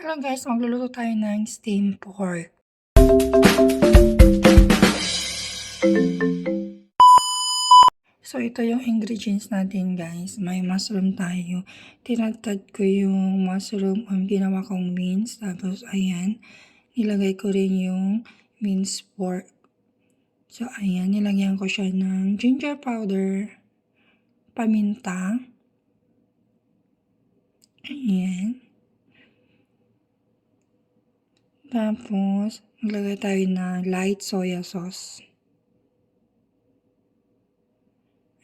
Hello guys, magluluto tayo ng steamed pork. So ito yung ingredients natin guys. May mushroom tayo. Tinadtad ko yung mushroom, ginawa kong mince. Tapos ayan, nilagay ko rin yung minced pork. So ayan, nilagyan ko siya ng ginger powder, paminta. Ayan. Tapos, maglagay tayo ng light soya sauce.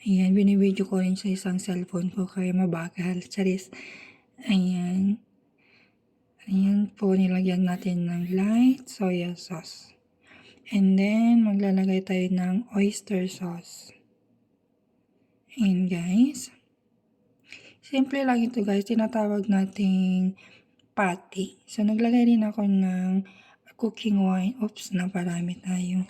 Ayan, binibidyo ko rin sa isang cellphone ko kaya mabagal. Charis. Ayan. Ayan po, nilagyan natin ng light soya sauce. And then, maglalagay tayo ng oyster sauce. Ayan guys. Simple lang ito guys, tinatawag nating patty. So, naglagay rin ako ng cooking wine. Oops, naparami tayo.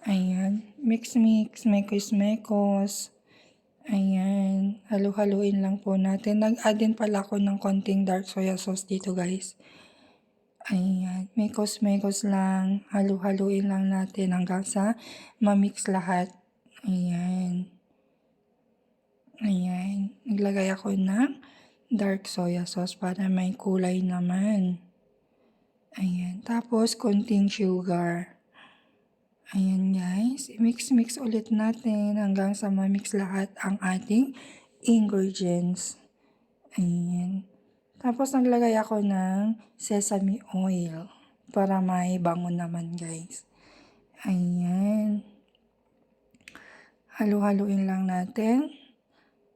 Ayan, mix-mix, mekos-mekos. Ayan, halu-haluin lang po natin. Nag-add din pala ako ng konting dark soya sauce dito guys. Ayan, mekos-mekos lang, halu-haluin lang natin hanggang sa ma-mix lahat. Ayan. Ayan, naglagay ako ng dark soya sauce para may kulay naman. Ayan, tapos konting sugar. Ayan guys, mix-mix ulit natin hanggang sa ma-mix lahat ang ating ingredients. Ayan. Tapos naglagay ako ng sesame oil para may bango naman guys. Ayan. Halu-haluin lang natin.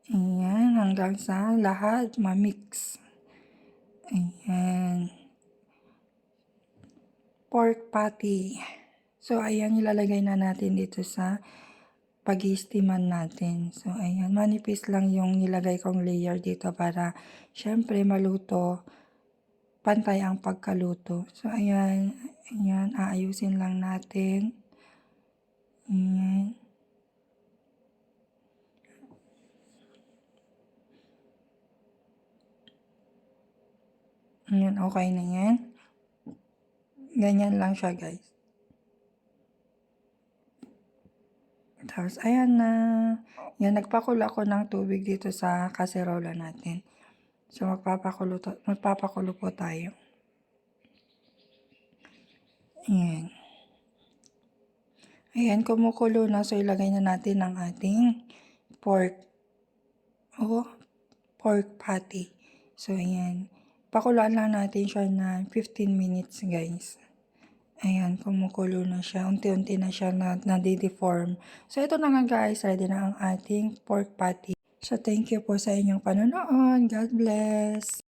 Ayan, hanggang sa lahat ma-mix. Ayan. Pork patty. So, ayan, ilalagay na natin dito sa pag-i-steaman natin. So, ayan, manipis lang yung nilagay kong layer dito para syempre maluto, pantay ang pagkaluto. So, ayan, ayan, aayusin lang natin. Ayan. Ayan, okay na yan. Ganyan lang siya, guys. Tapos, ayan na. Yan, nagpakulo ako ng tubig dito sa kaserola natin. So, magpapakulo po tayo. Ayan. Ayan, kumukulo na. So, ilagay na natin ang ating pork o pork patty. So, ayan. Pakuluan lang natin siya na 15 minutes, guys. Ayan, kumukulo na siya. Unti-unti na siya nade-deform. So, ito na nga guys. Ready na ang ating pork patty. So, thank you po sa inyong panonood. God bless.